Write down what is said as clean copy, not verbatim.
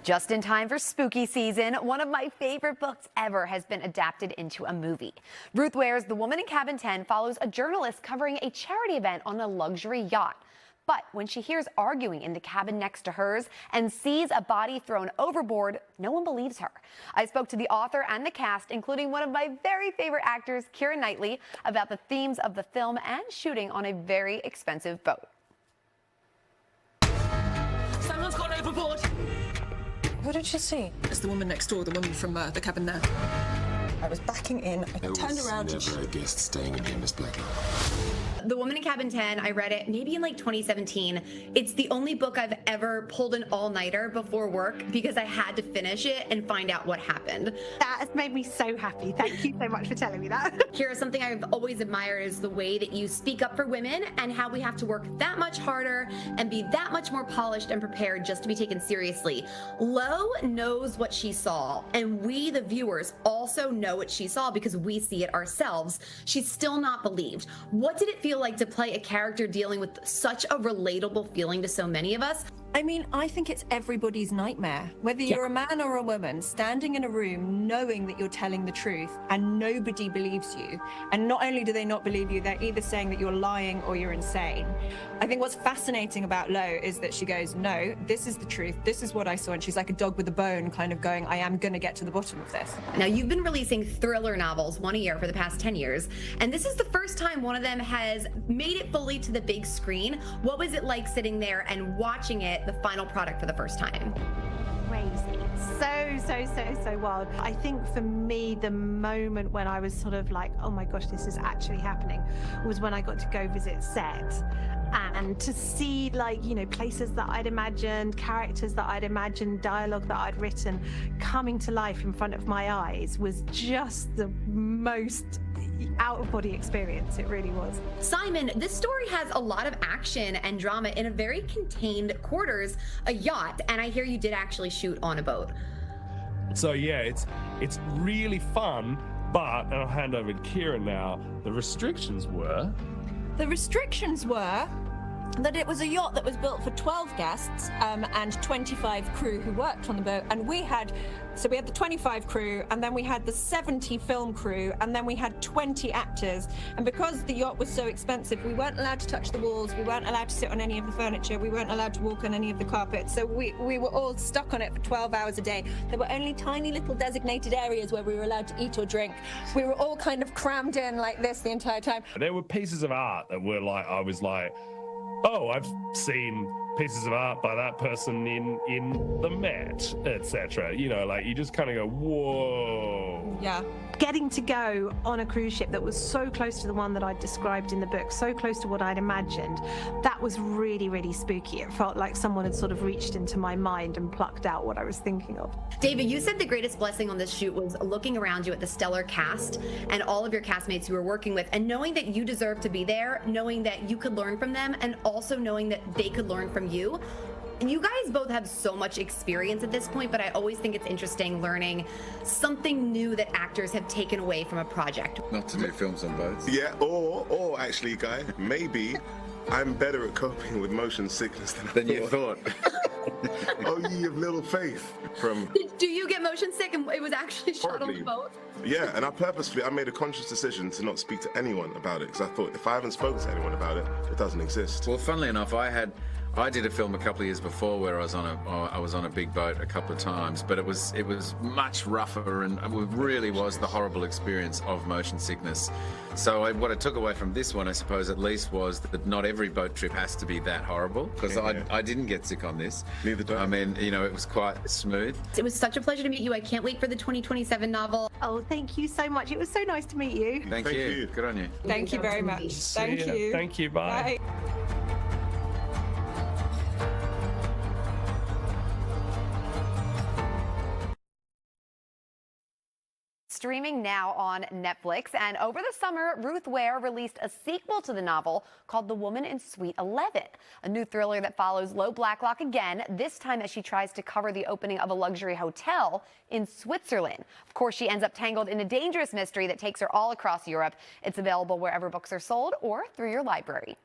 Just in time for spooky season, one of my favorite books ever has been adapted into a movie. Ruth Ware's The Woman in Cabin 10 follows a journalist covering a charity event on a luxury yacht. But when she hears arguing in the cabin next to hers and sees a body thrown overboard, no one believes her. I spoke to the author and the cast, including one of my very favorite actors, Keira Knightley, about the themes of the film and shooting on a very expensive boat. Someone's gone overboard! Who did you see? It's the woman next door, the woman from the cabin there. I was backing in, I turned around and... Never a guest staying in here, Miss Blackwell. The Woman in Cabin 10, I read it maybe in like 2017. It's the only book I've ever pulled an all-nighter before work because I had to finish it and find out what happened. That has made me so happy. Thank you so much for telling me that. Keira, something I've always admired is the way that you speak up for women and how we have to work that much harder and be that much more polished and prepared just to be taken seriously. Lo knows what she saw, and we, the viewers, also know what she saw because we see it ourselves. She's still not believed. What did it feel like to play a character dealing with such a relatable feeling to so many of us? I mean, I think it's everybody's nightmare. Whether you're a man or a woman, standing in a room knowing that you're telling the truth and nobody believes you. And not only do they not believe you, they're either saying that you're lying or you're insane. I think what's fascinating about Lo is that she goes, no, this is the truth. This is what I saw. And she's like a dog with a bone, kind of going, I am going to get to the bottom of this. Now, you've been releasing thriller novels, one a year for the past 10 years. And this is the first time one of them has made it fully to the big screen. What was it like sitting there and watching it, the final product, for the first time? Crazy. So wild. I think for me, the moment when I was sort of like, oh my gosh, this is actually happening, was when I got to go visit set and to see, like, you know, places that I'd imagined, characters that I'd imagined, dialogue that I'd written coming to life in front of my eyes was just the most out-of-body experience. It really was. Simon, this story has a lot of action and drama in a very contained quarters, a yacht, and I hear you did actually shoot on a boat. So yeah, it's really fun, but, and I'll hand over to Keira now, the restrictions were that it was a yacht that was built for 12 guests and 25 crew who worked on the boat. And we had the 25 crew, and then we had the 70 film crew, and then we had 20 actors. And because the yacht was so expensive, we weren't allowed to touch the walls, we weren't allowed to sit on any of the furniture, we weren't allowed to walk on any of the carpets. So we were all stuck on it for 12 hours a day. There were only tiny little designated areas where we were allowed to eat or drink. We were all kind of crammed in like this the entire time. There were pieces of art that were like, I was like, oh, I've seen pieces of art by that person in the Met, etc. You know, like you just kind of go, whoa. Yeah. Getting to go on a cruise ship that was so close to the one that I'd described in the book, so close to what I'd imagined, that was really, really spooky. It felt like someone had sort of reached into my mind and plucked out what I was thinking of. David, you said the greatest blessing on this shoot was looking around you at the stellar cast and all of your castmates you were working with, and knowing that you deserved to be there, knowing that you could learn from them, and also knowing that they could learn from you. And you guys both have so much experience at this point, but I always think it's interesting learning something new that actors have taken away from a project. Not to do films on boats. Yeah, or actually, Guy, maybe I'm better at coping with motion sickness than you thought. Oh, ye of little faith. Do you get motion sick and it was actually shot on the boat? Yeah, and I made a conscious decision to not speak to anyone about it, because I thought if I haven't spoken to anyone about it, it doesn't exist. Well, funnily enough, I did a film a couple of years before where I was on a big boat a couple of times, but it was much rougher, and it really was the horrible experience of motion sickness. So what I took away from this one, I suppose, at least, was that not every boat trip has to be that horrible, because I didn't get sick on this. Neither did I. I mean, you know, it was quite smooth. It was such a pleasure to meet you. I can't wait for the 2027 novel. Oh, thank you so much. It was so nice to meet you. Thank you. Good on you. Thank you very much. Thank you. Thank you, bye. Streaming now on Netflix, and over the summer, Ruth Ware released a sequel to the novel called The Woman in Suite 11, a new thriller that follows Lo Blacklock again, this time as she tries to cover the opening of a luxury hotel in Switzerland. Of course, she ends up tangled in a dangerous mystery that takes her all across Europe. It's available wherever books are sold or through your library.